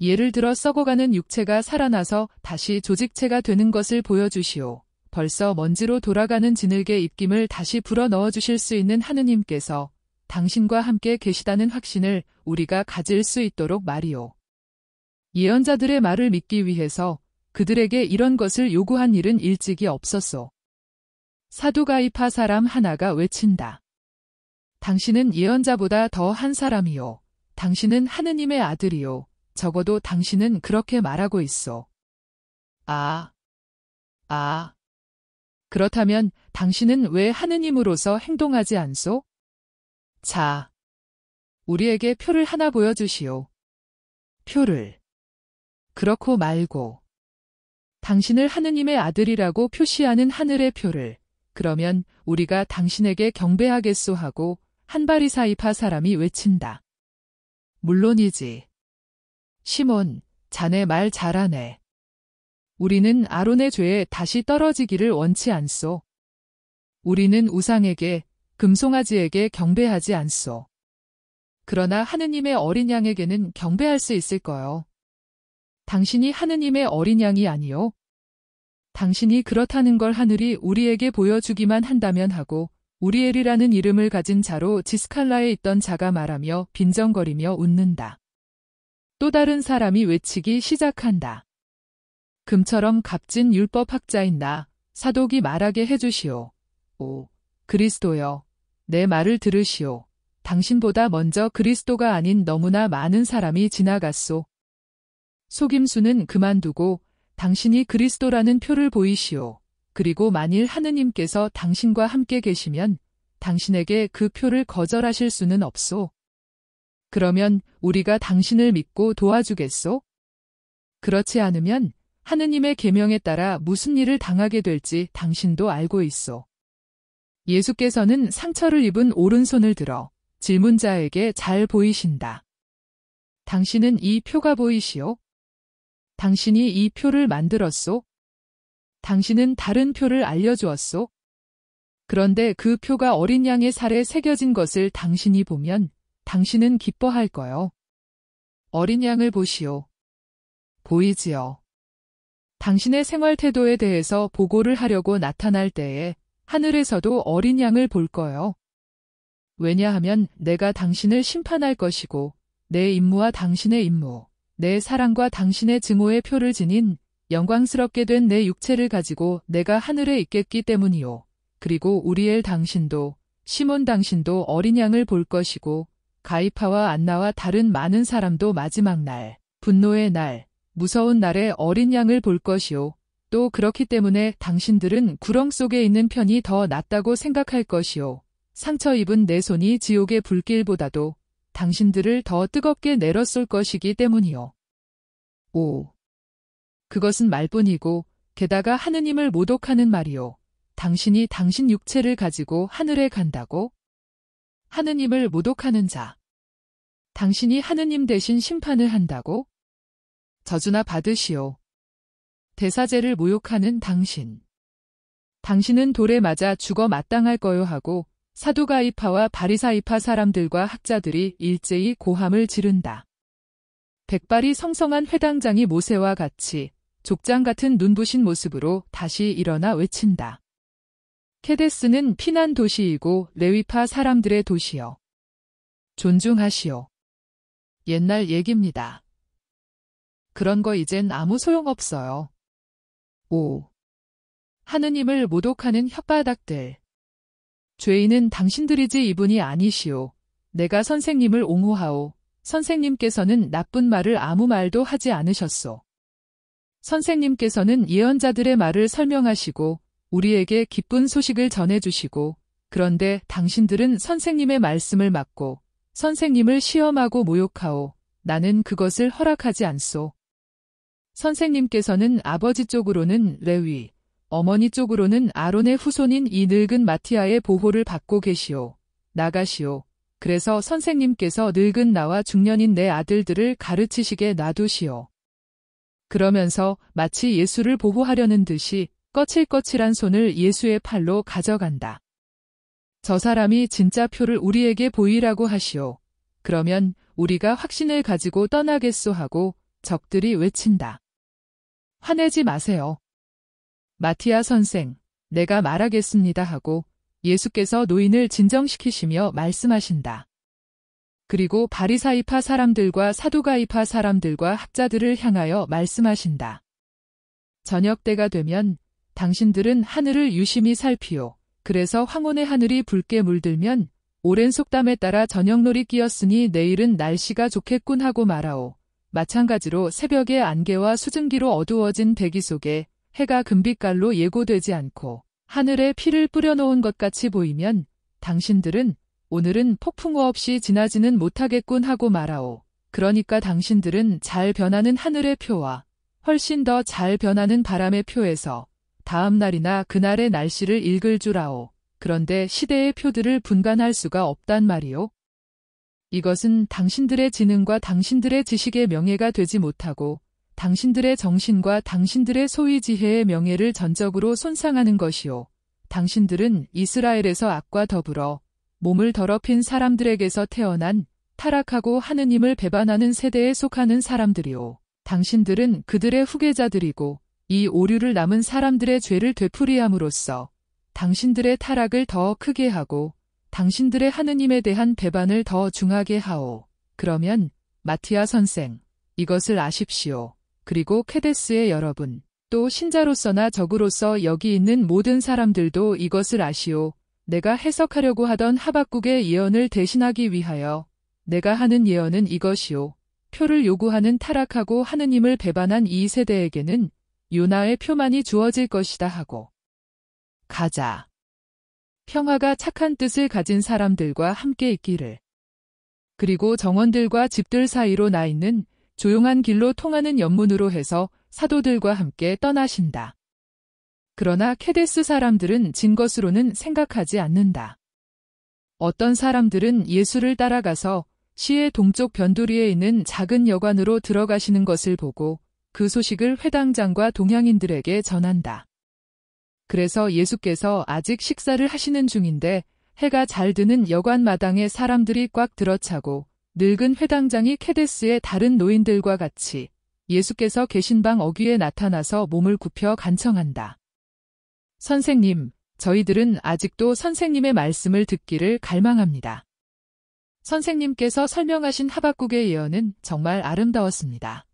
예를 들어 썩어가는 육체가 살아나서 다시 조직체가 되는 것을 보여주시오. 벌써 먼지로 돌아가는 진흙의 입김을 다시 불어넣어 주실 수 있는 하느님께서 당신과 함께 계시다는 확신을 우리가 가질 수 있도록 말이오. 예언자들의 말을 믿기 위해서 그들에게 이런 것을 요구한 일은 일찍이 없었소. 사두가이파 사람 하나가 외친다. 당신은 예언자보다 더 한 사람이요. 당신은 하느님의 아들이요. 적어도 당신은 그렇게 말하고 있어. 그렇다면 당신은 왜 하느님으로서 행동하지 않소? 자, 우리에게 표를 하나 보여주시오. 표를. 그렇고 말고. 당신을 하느님의 아들이라고 표시하는 하늘의 표를. 그러면 우리가 당신에게 경배하겠소 하고 한 바리사이파 사람이 외친다. 물론이지. 시몬, 자네 말 잘하네. 우리는 아론의 죄에 다시 떨어지기를 원치 않소. 우리는 우상에게, 금송아지에게 경배하지 않소. 그러나 하느님의 어린 양에게는 경배할 수 있을 거요. 당신이 하느님의 어린 양이 아니요. 당신이 그렇다는 걸 하늘이 우리에게 보여주기만 한다면 하고 우리엘이라는 이름을 가진 자로 지스칼라에 있던 자가 말하며 빈정거리며 웃는다. 또 다른 사람이 외치기 시작한다. 금처럼 값진 율법학자인 나, 사독이 말하게 해주시오. 오, 그리스도여, 내 말을 들으시오. 당신보다 먼저 그리스도가 아닌 너무나 많은 사람이 지나갔소. 속임수는 그만두고 당신이 그리스도라는 표를 보이시오. 그리고 만일 하느님께서 당신과 함께 계시면 당신에게 그 표를 거절하실 수는 없소. 그러면 우리가 당신을 믿고 도와주겠소? 그렇지 않으면 하느님의 계명에 따라 무슨 일을 당하게 될지 당신도 알고 있소. 예수께서는 상처를 입은 오른손을 들어 질문자에게 잘 보이신다. 당신은 이 표가 보이시오? 당신이 이 표를 만들었소? 당신은 다른 표를 알려주었소? 그런데 그 표가 어린 양의 살에 새겨진 것을 당신이 보면 당신은 기뻐할 거요. 어린 양을 보시오. 보이지요. 당신의 생활 태도에 대해서 보고를 하려고 나타날 때에 하늘에서도 어린 양을 볼 거요. 왜냐하면 내가 당신을 심판할 것이고 내 임무와 당신의 임무, 내 사랑과 당신의 증오의 표를 지닌 영광스럽게 된 내 육체를 가지고 내가 하늘에 있겠기 때문이요. 그리고 우리엘 당신도 시몬 당신도 어린 양을 볼 것이고 가이파와 안나와 다른 많은 사람도 마지막 날, 분노의 날, 무서운 날에 어린 양을 볼 것이요. 또 그렇기 때문에 당신들은 구렁 속에 있는 편이 더 낫다고 생각할 것이요. 상처 입은 내 손이 지옥의 불길보다도 당신들을 더 뜨겁게 내려쏠 것이기 때문이요. 5. 그것은 말뿐이고 게다가 하느님을 모독하는 말이요. 당신이 당신 육체를 가지고 하늘에 간다고? 하느님을 모독하는 자. 당신이 하느님 대신 심판을 한다고? 저주나 받으시오. 대사제를 모욕하는 당신. 당신은 돌에 맞아 죽어 마땅할 거요 하고 사두가이파와 바리사이파 사람들과 학자들이 일제히 고함을 지른다. 백발이 성성한 회당장이 모세와 같이 족장 같은 눈부신 모습으로 다시 일어나 외친다. 케데스는 피난 도시이고 레위파 사람들의 도시여. 존중하시오. 옛날 얘기입니다. 그런 거 이젠 아무 소용없어요. 5. 하느님을 모독하는 혓바닥들. 죄인은 당신들이지 이분이 아니시오. 내가 선생님을 옹호하오. 선생님께서는 나쁜 말을 아무 말도 하지 않으셨소. 선생님께서는 예언자들의 말을 설명하시고 우리에게 기쁜 소식을 전해주시고 그런데 당신들은 선생님의 말씀을 막고 선생님을 시험하고 모욕하오. 나는 그것을 허락하지 않소. 선생님께서는 아버지 쪽으로는 레위, 어머니 쪽으로는 아론의 후손인 이 늙은 마티아의 보호를 받고 계시오. 나가시오. 그래서 선생님께서 늙은 나와 중년인 내 아들들을 가르치시게 놔두시오. 그러면서 마치 예수를 보호하려는 듯이 거칠거칠한 손을 예수의 팔로 가져간다. 저 사람이 진짜 표를 우리에게 보이라고 하시오. 그러면 우리가 확신을 가지고 떠나겠소 하고 적들이 외친다. 화내지 마세요. 마티아 선생, 내가 말하겠습니다 하고 예수께서 노인을 진정시키시며 말씀하신다. 그리고 바리사이파 사람들과 사두가이파 사람들과 학자들을 향하여 말씀하신다. 저녁 때가 되면 당신들은 하늘을 유심히 살피오. 그래서 황혼의 하늘이 붉게 물들면 오랜 속담에 따라 저녁놀이 끼었으니 내일은 날씨가 좋겠군 하고 말아오. 마찬가지로 새벽의 안개와 수증기로 어두워진 대기 속에 해가 금빛깔로 예고되지 않고 하늘에 피를 뿌려놓은 것 같이 보이면 당신들은 오늘은 폭풍우 없이 지나지는 못하겠군 하고 말아오. 그러니까 당신들은 잘 변하는 하늘의 표와 훨씬 더 잘 변하는 바람의 표에서 다음 날이나 그날의 날씨를 읽을 줄 아오. 그런데 시대의 표들을 분간할 수가 없단 말이오. 이것은 당신들의 지능과 당신들의 지식의 명예가 되지 못하고 당신들의 정신과 당신들의 소위 지혜의 명예를 전적으로 손상하는 것이오. 당신들은 이스라엘에서 악과 더불어 몸을 더럽힌 사람들에게서 태어난 타락하고 하느님을 배반하는 세대에 속하는 사람들이오. 당신들은 그들의 후계자들이고 이 오류를 남은 사람들의 죄를 되풀이함으로써 당신들의 타락을 더 크게 하고 당신들의 하느님에 대한 배반을 더 중하게 하오. 그러면 마티아 선생, 이것을 아십시오. 그리고 케데스의 여러분, 또 신자로서나 적으로서 여기 있는 모든 사람들도 이것을 아시오. 내가 해석하려고 하던 하박국의 예언을 대신하기 위하여 내가 하는 예언은 이것이오. 표를 요구하는 타락하고 하느님을 배반한 이 세대에게는 요나의 표만이 주어질 것이다 하고 가자. 평화가 착한 뜻을 가진 사람들과 함께 있기를. 그리고 정원들과 집들 사이로 나 있는 조용한 길로 통하는 연문으로 해서 사도들과 함께 떠나신다. 그러나 케데스 사람들은 진 것으로는 생각하지 않는다. 어떤 사람들은 예수를 따라가서 시의 동쪽 변두리에 있는 작은 여관으로 들어가시는 것을 보고 그 소식을 회당장과 동양인들에게 전한다. 그래서 예수께서 아직 식사를 하시는 중인데 해가 잘 드는 여관 마당에 사람들이 꽉 들어차고 늙은 회당장이 케데스의 다른 노인들과 같이 예수께서 계신 방 어귀에 나타나서 몸을 굽혀 간청한다. 선생님, 저희들은 아직도 선생님의 말씀을 듣기를 갈망합니다. 선생님께서 설명하신 하박국의 예언은 정말 아름다웠습니다.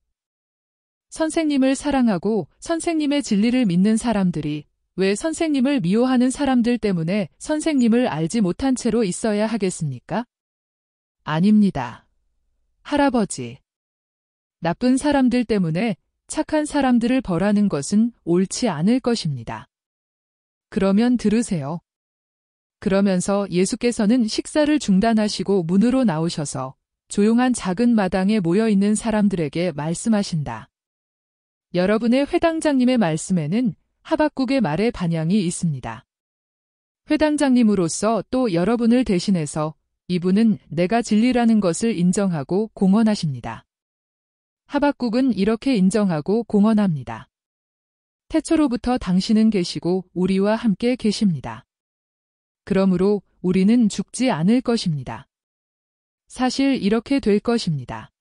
선생님을 사랑하고 선생님의 진리를 믿는 사람들이 왜 선생님을 미워하는 사람들 때문에 선생님을 알지 못한 채로 있어야 하겠습니까? 아닙니다. 할아버지. 나쁜 사람들 때문에 착한 사람들을 벌하는 것은 옳지 않을 것입니다. 그러면 들으세요. 그러면서 예수께서는 식사를 중단하시고 문으로 나오셔서 조용한 작은 마당에 모여있는 사람들에게 말씀하신다. 여러분의 회당장님의 말씀에는 하박국의 말에 반향이 있습니다. 회당장님으로서 또 여러분을 대신해서 이분은 내가 진리라는 것을 인정하고 공언하십니다. 하박국은 이렇게 인정하고 공언합니다. 태초로부터 당신은 계시고 우리와 함께 계십니다. 그러므로 우리는 죽지 않을 것입니다. 사실 이렇게 될 것입니다.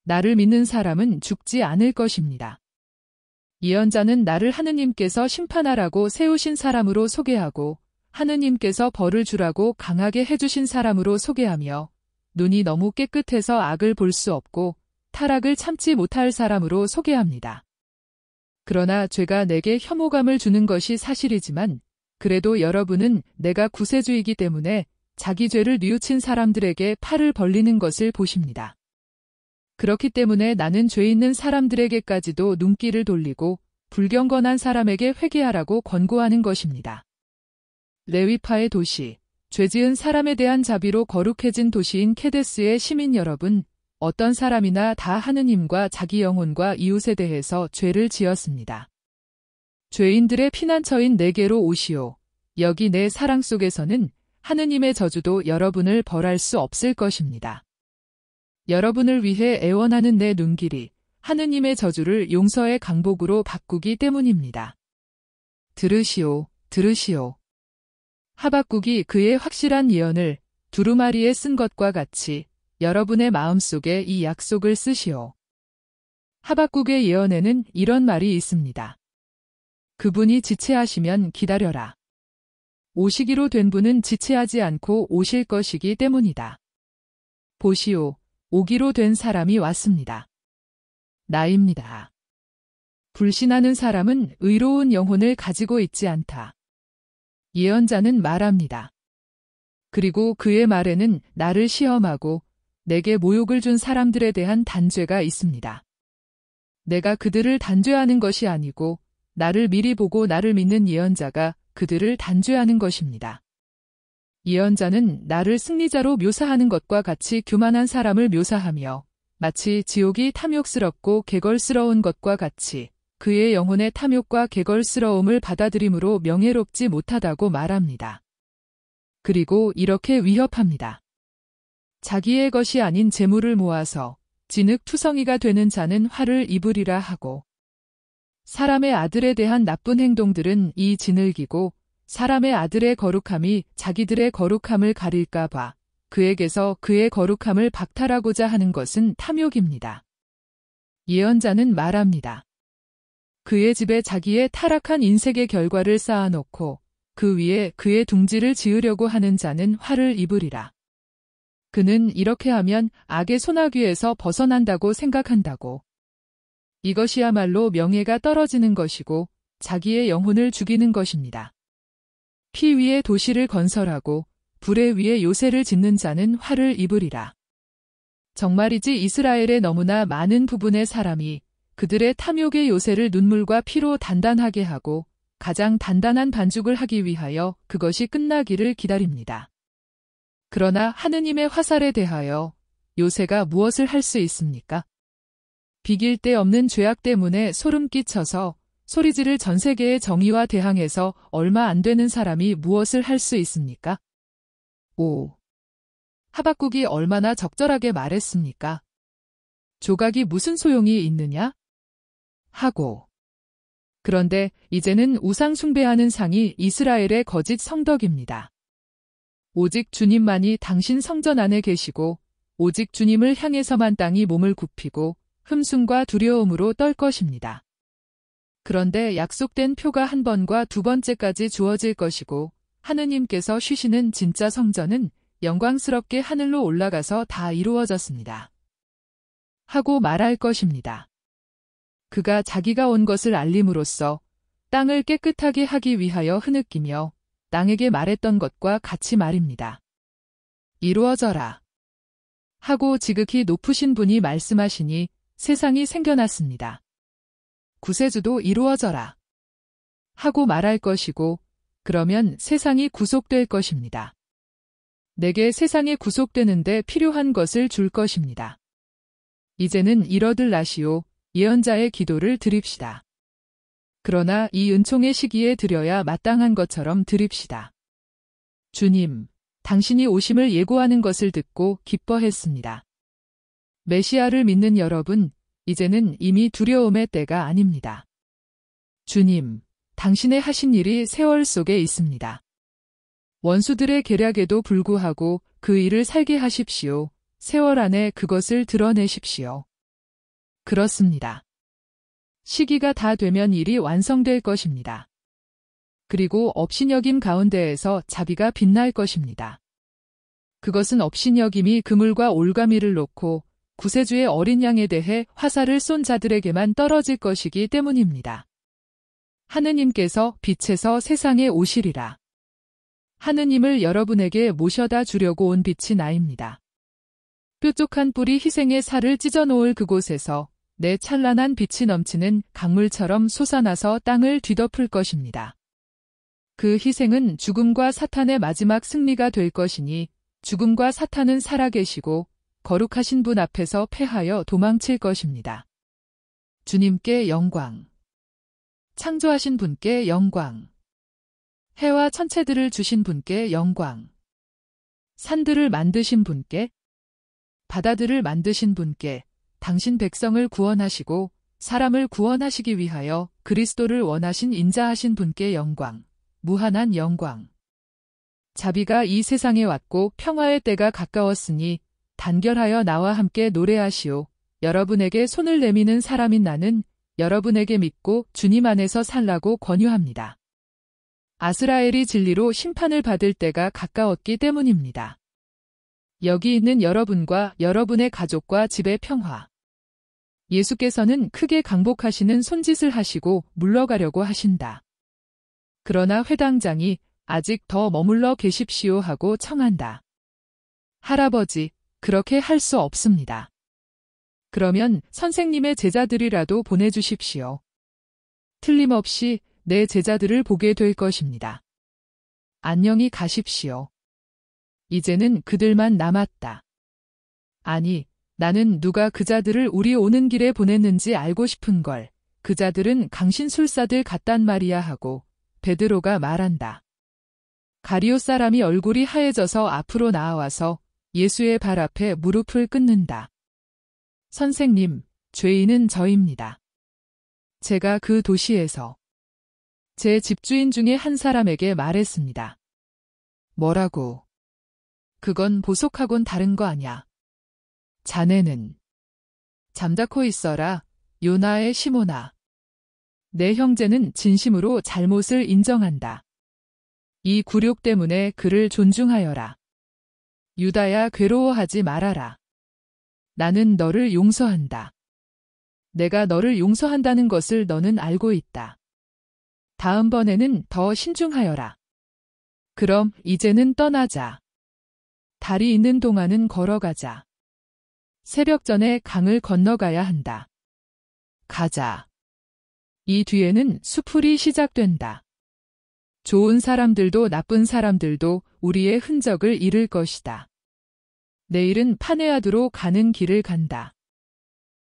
나를 믿는 사람은 죽지 않을 것입니다. 예언자는 나를 하느님께서 심판하라고 세우신 사람으로 소개하고 하느님께서 벌을 주라고 강하게 해주신 사람으로 소개하며 눈이 너무 깨끗해서 악을 볼 수 없고 타락을 참지 못할 사람으로 소개합니다. 그러나 죄가 내게 혐오감을 주는 것이 사실이지만 그래도 여러분은 내가 구세주이기 때문에 자기 죄를 뉘우친 사람들에게 팔을 벌리는 것을 보십니다. 그렇기 때문에 나는 죄 있는 사람들에게까지도 눈길을 돌리고 불경건한 사람에게 회개하라고 권고하는 것입니다. 레위파의 도시, 죄지은 사람에 대한 자비로 거룩해진 도시인 케데스의 시민 여러분, 어떤 사람이나 다 하느님과 자기 영혼과 이웃에 대해서 죄를 지었습니다. 죄인들의 피난처인 내게로 오시오. 여기 내 사랑 속에서는 하느님의 저주도 여러분을 벌할 수 없을 것입니다. 여러분을 위해 애원하는 내 눈길이 하느님의 저주를 용서의 강복으로 바꾸기 때문입니다. 들으시오, 들으시오. 하박국이 그의 확실한 예언을 두루마리에 쓴 것과 같이 여러분의 마음속에 이 약속을 쓰시오. 하박국의 예언에는 이런 말이 있습니다. 그분이 지체하시면 기다려라. 오시기로 된 분은 지체하지 않고 오실 것이기 때문이다. 보시오, 오기로 된 사람이 왔습니다. 나입니다. 불신하는 사람은 의로운 영혼을 가지고 있지 않다. 예언자는 말합니다. 그리고 그의 말에는 나를 시험하고 내게 모욕을 준 사람들에 대한 단죄가 있습니다. 내가 그들을 단죄하는 것이 아니고 나를 미리 보고 나를 믿는 예언자가 그들을 단죄하는 것입니다. 예언자는 나를 승리자로 묘사하는 것과 같이 교만한 사람을 묘사하며 마치 지옥이 탐욕스럽고 개걸스러운 것과 같이 그의 영혼의 탐욕과 개걸스러움을 받아들임으로 명예롭지 못하다고 말합니다. 그리고 이렇게 위협합니다. 자기의 것이 아닌 재물을 모아서 진흙투성이가 되는 자는 화를 입으리라 하고 사람의 아들에 대한 나쁜 행동들은 이 진흙이고 사람의 아들의 거룩함이 자기들의 거룩함을 가릴까 봐 그에게서 그의 거룩함을 박탈하고자 하는 것은 탐욕입니다. 예언자는 말합니다. 그의 집에 자기의 타락한 인색의 결과를 쌓아놓고 그 위에 그의 둥지를 지으려고 하는 자는 화를 입으리라. 그는 이렇게 하면 악의 소나귀에서 벗어난다고 생각한다고. 이것이야말로 명예가 떨어지는 것이고 자기의 영혼을 죽이는 것입니다. 피 위에 도시를 건설하고 불의 위에 요새를 짓는 자는 화를 입으리라. 정말이지 이스라엘의 너무나 많은 부분의 사람이 그들의 탐욕의 요새를 눈물과 피로 단단하게 하고 가장 단단한 반죽을 하기 위하여 그것이 끝나기를 기다립니다. 그러나 하느님의 화살에 대하여 요새가 무엇을 할 수 있습니까? 비길 데 없는 죄악 때문에 소름 끼쳐서 소리지를 전 세계의 정의와 대항해서 얼마 안 되는 사람이 무엇을 할 수 있습니까? 5. 하박국이 얼마나 적절하게 말했습니까? 조각이 무슨 소용이 있느냐? 하고. 그런데 이제는 우상 숭배하는 상이 이스라엘의 거짓 성덕입니다. 오직 주님만이 당신 성전 안에 계시고 오직 주님을 향해서만 땅이 몸을 굽히고 흠숭과 두려움으로 떨 것입니다. 그런데 약속된 표가 한 번과 두 번째까지 주어질 것이고 하느님께서 쉬시는 진짜 성전은 영광스럽게 하늘로 올라가서 다 이루어졌습니다. 하고 말할 것입니다. 그가 자기가 온 것을 알림으로써 땅을 깨끗하게 하기 위하여 흐느끼며 땅에게 말했던 것과 같이 말입니다. 이루어져라. 하고 지극히 높으신 분이 말씀하시니 세상이 생겨났습니다. 구세주도 이루어져라. 하고 말할 것이고 그러면 세상이 구속될 것입니다. 내게 세상에 구속되는데 필요한 것을 줄 것입니다. 이제는 이러들 나시오 예언자의 기도를 드립시다. 그러나 이 은총의 시기에 드려야 마땅한 것처럼 드립시다. 주님, 당신이 오심을 예고하는 것을 듣고 기뻐했습니다. 메시아를 믿는 여러분, 이제는 이미 두려움의 때가 아닙니다. 주님, 당신의 하신 일이 세월 속에 있습니다. 원수들의 계략에도 불구하고 그 일을 살게 하십시오. 세월 안에 그것을 드러내십시오. 그렇습니다. 시기가 다 되면 일이 완성될 것입니다. 그리고 업신여김 가운데에서 자비가 빛날 것입니다. 그것은 업신여김이 그물과 올가미를 놓고 구세주의 어린 양에 대해 화살을 쏜 자들에게만 떨어질 것이기 때문입니다. 하느님께서 빛에서 세상에 오시리라. 하느님을 여러분에게 모셔다 주려고 온 빛이 나입니다. 뾰족한 뿔이 희생의 살을 찢어놓을 그곳에서 내 찬란한 빛이 넘치는 강물처럼 솟아나서 땅을 뒤덮을 것입니다. 그 희생은 죽음과 사탄의 마지막 승리가 될 것이니 죽음과 사탄은 살아계시고 거룩하신 분 앞에서 패하여 도망칠 것입니다. 주님께 영광. 창조하신 분께 영광. 해와 천체들을 주신 분께 영광. 산들을 만드신 분께, 바다들을 만드신 분께, 당신 백성을 구원하시고 사람을 구원하시기 위하여 그리스도를 원하신 인자하신 분께 영광, 무한한 영광. 자비가 이 세상에 왔고 평화의 때가 가까웠으니 단결하여 나와 함께 노래하시오. 여러분에게 손을 내미는 사람인 나는 여러분에게 믿고 주님 안에서 살라고 권유합니다. 아스라엘이 진리로 심판을 받을 때가 가까웠기 때문입니다. 여기 있는 여러분과 여러분의 가족과 집의 평화. 예수께서는 크게 강복하시는 손짓을 하시고 물러가려고 하신다. 그러나 회당장이 아직 더 머물러 계십시오 하고 청한다. 할아버지, 그렇게 할 수 없습니다. 그러면 선생님의 제자들이라도 보내주십시오. 틀림없이 내 제자들을 보게 될 것입니다. 안녕히 가십시오. 이제는 그들만 남았다. 아니, 나는 누가 그 자들을 우리 오는 길에 보냈는지 알고 싶은 걸. 그 자들은 강신술사들 같단 말이야 하고 베드로가 말한다. 가리오 사람이 얼굴이 하얘져서 앞으로 나와서 예수의 발 앞에 무릎을 꿇는다. 선생님, 죄인은 저입니다. 제가 그 도시에서 제 집주인 중에 한 사람에게 말했습니다. 뭐라고? 그건 보석하곤 다른 거 아냐. 자네는 잠자코 있어라, 요나의 시몬아. 내 형제는 진심으로 잘못을 인정한다. 이 굴욕 때문에 그를 존중하여라. 유다야, 괴로워하지 말아라. 나는 너를 용서한다. 내가 너를 용서한다는 것을 너는 알고 있다. 다음번에는 더 신중하여라. 그럼 이제는 떠나자. 달이 있는 동안은 걸어가자. 새벽 전에 강을 건너가야 한다. 가자. 이 뒤에는 수풀이 시작된다. 좋은 사람들도 나쁜 사람들도 우리의 흔적을 잃을 것이다. 내일은 파네아드로 가는 길을 간다.